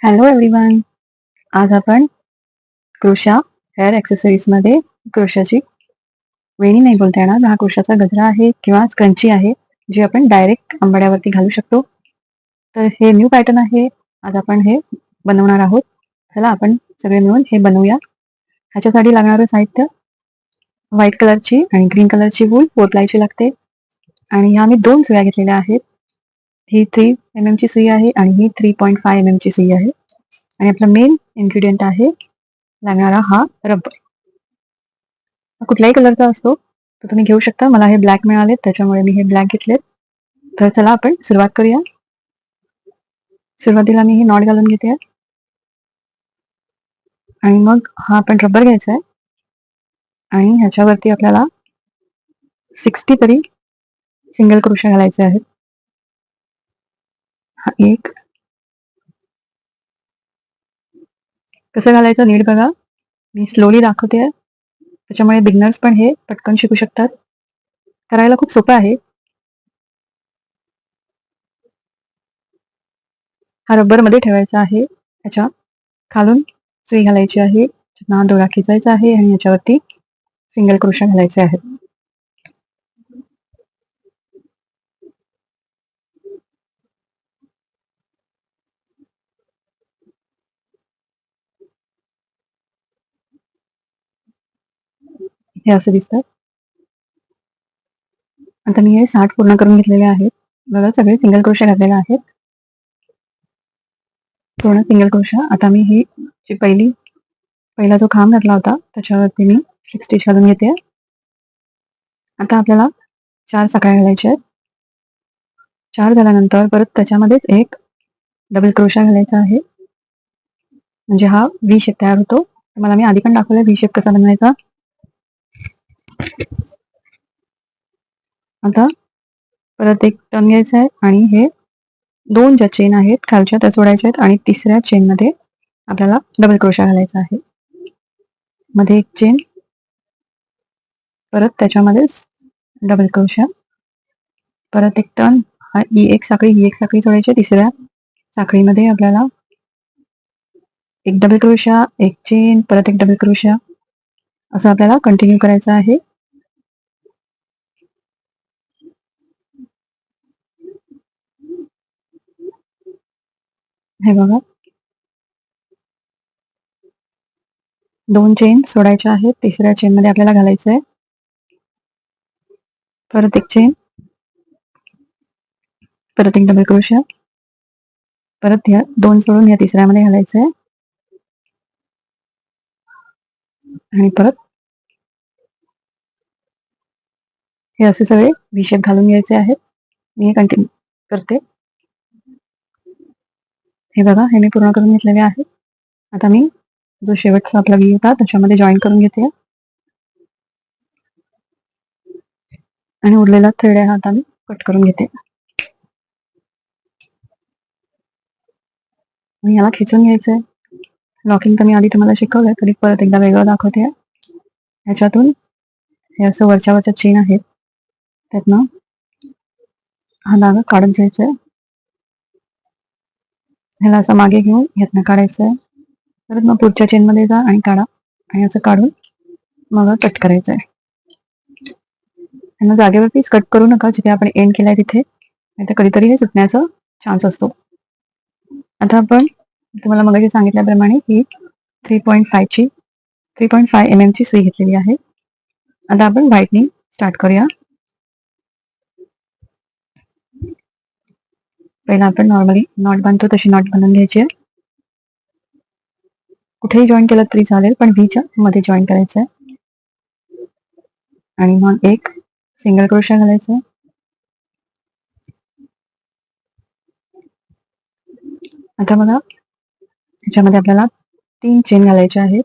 Hello everyone. आज आपण crochet hair ॲक्सेसरीजमध्ये क्रोशाची वेणी नाही बोलता येणार, हा क्रोशाचा गजरा आहे किंवा स्क्रंची आहे, जी आपण डायरेक्ट अंबाड्यावरती घालू शकतो. तर हे न्यू पॅटर्न आहे. आज आपण हे बनवणार आहोत. चला आपण सगळे मिळून हे बनवूया. ह्याच्यासाठी लागणारं साहित्य व्हाईट कलरची आणि ग्रीन कलरची वूल 4 प्लायची लागते. आणि ह्या मी 2 सुया घेतलेल्या आहेत. ही 3 mm ची सुई आहे आणि ही 3.5 mm ची सुई आहे. आणि आपला मेन इन्ग्रेडियंट आहे लागणारा हा रबर. कुठल्याही कलरचा असतो तो तुम्ही घेऊ शकता. मला हे ब्लॅक मिळाले त्याच्यामुळे मी हे ब्लॅक घेतलेत. तर चला आपण सुरुवात करूया. सुरुवातीला मी हे नॉट घालून घेते आणि मग हा आपण रबर घ्यायचा आहे आणि ह्याच्यावरती आपल्याला 60 तरी सिंगल क्रोशा घालायचे आहेत. हा एक. कसं घालायचं नीट बघा, मी स्लोली दाखवते, त्याच्यामुळे बिगनर्स पण हे पटकन शिकू शकतात. करायला खूप सोपं आहे. हा रबर मध्ये ठेवायचा आहे. त्याच्या खालून सुई घालायची आहे, हा दोरा खेचायचा आहे आणि याच्यावरती सिंगल क्रोशा घालायचे आहेत. हे असं दिसतात. आता मी हे 60 पूर्ण करून घेतलेले आहेत. बघा सगळे सिंगल क्रोशा घातलेले आहेत, पूर्ण सिंगल क्रोशा. आता मी ही जी पहिला जो खांब घातला होता त्याच्यावरती मी 6 स्टिच घालून घेते. आता आपल्याला 4 साखळ्या घालायच्या आहेत. 4 झाल्यानंतर परत त्याच्यामध्येच एक डबल क्रोशा घालायचा आहे, म्हणजे हा व्ही शेप तयार होतो. तुम्हाला मी आधी पण दाखवलं व्ही शेप कसा बनवायचा. आता परत एक टर्न घ्यायचा आहे आणि हे 2 ज्या चेन आहेत खालच्या त्या सोडायच्या आहेत आणि तिसऱ्या चेन मध्ये आपल्याला डबल क्रोशा घालायचा आहे. मध्ये एक चेन, परत त्याच्यामध्येच डबल क्रोशा, परत एक टर्न, ही एक साखळी सोडायची. तिसऱ्या साखळीमध्ये आपल्याला एक डबल क्रोशा, एक चेन, परत एक डबल क्रोशा, असं आपल्याला कंटिन्यू करायचं आहे. हे बघा, 2 चेन सोडायच्या आहेत. तिसऱ्या चेन मध्ये आपल्याला घालायचं आहे. परत एक चेन, परत एक डबल क्रोशा, परत या 2 सोडून या तिसऱ्यामध्ये घालायचं आहे आणि परत हे असे सगळे व्ही घालून घ्यायचे आहेत. मी हे कंटिन्यू करते. हे बघा, हे मी पूर्ण करून घेतलेले आहे. आता मी जो शेवटचा आपला व्ही होता त्याच्यामध्ये जॉईन करून घेते आणि उरलेला थ्रेड आहे आता मी कट करून घेते आणि याला खेचून घ्यायचंय. लॉकिंग तर मी आधी तुम्हाला शिकवलंय, तरी परत एकदा वेगळं दाखवते. ह्याच्यातून हे असं वरच्या चेन आहेत त्यातनं हा धागा काढत जायचा आहे. ह्याला असं मागे घेऊन ह्यातनं काढायचं आहे. परत मग पुढच्या चेन मध्ये जा आणि काढा आणि असं काढून मग कट करायचं आहे. ह्यांना जागेवरतीच कट करू नका, जिथे आपण एंड केलाय तिथे, नाही तर कधीतरी हे सुटण्याचा चान्स असतो. आता आपण तुम्हाला मगाशी सांगितल्याप्रमाणे ही 3.5 mm ची सुई घेतलेली आहे. आता आपण व्हाईटनिंग स्टार्ट करूया. पहिला आपण नॉर्मली नॉट बांधतो तशी नॉट बांधून घ्यायची आहे. कुठेही जॉईन केलं तरी चालेल, पण व्हीच्या मध्ये जॉईन करायचं आहे. आणि मग एक सिंगल क्रोशा घालायचा आहे. आता बघा, ह्याच्यामध्ये आपल्याला 3 चेन घालायच्या आहेत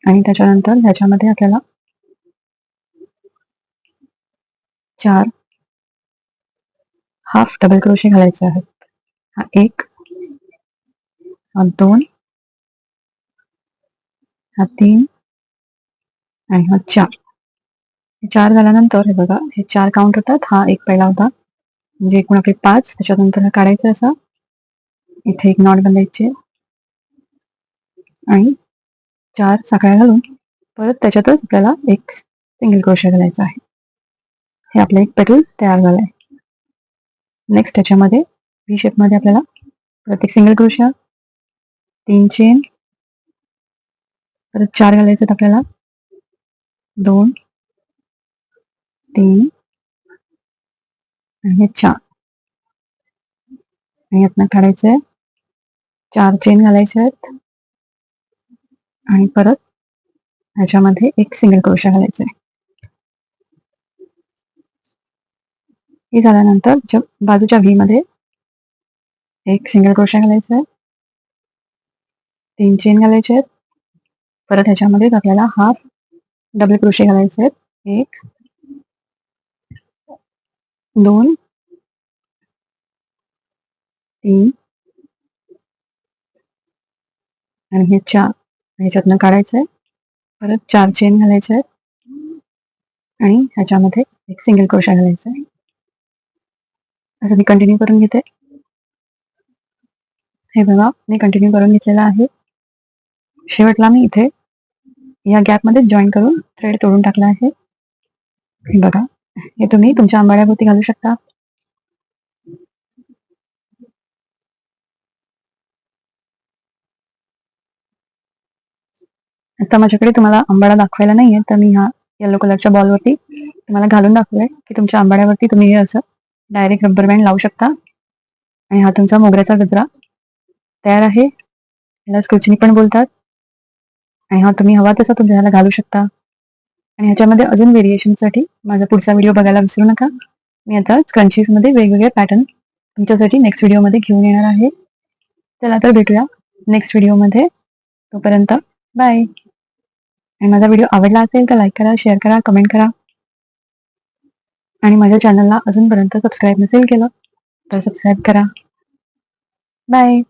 आणि त्याच्यानंतर ह्याच्यामध्ये आपल्याला 4 हाफ डबल क्रोशे घालायचे आहेत. हा 1, हा 2, हा 3 आणि हा 4. 4 झाल्यानंतर हे बघा, हे 4 काउंट होतात. हा एक पहिला होता, म्हणजे एकूण आपले 5. त्याच्यानंतर हा काढायचा असा इथे एक नॉट बांधायचे आणि 4 साखळ्या घालून परत त्याच्यातच आपल्याला एक सिंगल क्रोशा घालायचा आहे. हे आपलं एक पेटल तयार झालंय. नेक्स्ट त्याच्यामध्ये व्ही शेप मध्ये आपल्याला परत एक सिंगल क्रोशा, 3 चेन, परत 4 घालायचे आपल्याला, 2, 3 आणि 4 आणि यातनं काढायचंय, 4 चेन घालायचे आहेत आणि परत ह्याच्यामध्ये एक सिंगल क्रोशा घालायचा आहे. हे झाल्यानंतर बाजूच्या व्ही मध्ये एक सिंगल क्रोशा घालायचा आहे, 3 चेन घालायचे आहेत, परत ह्याच्यामध्ये आपल्याला हाफ डबल क्रोशे घालायचे आहेत, 1, 2, 3 आणि हे 4 ह्याच्यातनं काढायचंय, परत 4 चेन घालायचे आहेत आणि ह्याच्यामध्ये एक सिंगल क्रोशा घालायचा आहे. असं मी कंटिन्यू करून घेते. हे बघा मी कंटिन्यू करून घेतलेलं आहे. शेवटला मी इथे या गॅप मध्ये जॉईन करून थ्रेड तोडून टाकला आहे. हे बघा, हे तुम्ही तुमच्या आंबाड्याभोवती घालू शकता. आता माझ्याकडे तुम्हाला आंबाडा दाखवायला नाहीये, तर मी ह्या येलो कलरच्या बॉलवरती तुम्हाला घालून दाखवलंय की तुमच्या आंबाड्यावरती तुम्ही हे असं डायरेक्ट रब्बर बँड लावू शकता. आणि हा तुमचा मोगऱ्याचा गजरा तयार आहे. याला स्क्रुचनी पण बोलतात. आणि हा तुम्ही हवा तसा तुम्ही ह्याला घालू शकता. आणि ह्याच्यामध्ये अजून व्हेरिएशनसाठी माझा पुढचा व्हिडिओ बघायला विसरू नका. मी आता स्क्रंचीज मध्ये वेगवेगळे पॅटर्न तुमच्यासाठी नेक्स्ट व्हिडिओमध्ये घेऊन येणार आहे. चला तर भेटूया नेक्स्ट व्हिडिओमध्ये. तोपर्यंत बाय. आणि माझा व्हिडिओ आवडला असेल तर लाईक करा, शेअर करा, कमेंट करा. आणि माझ्या चॅनलला अजूनपर्यंत सबस्क्राईब नसेल केलं तर सबस्क्राईब करा. बाय.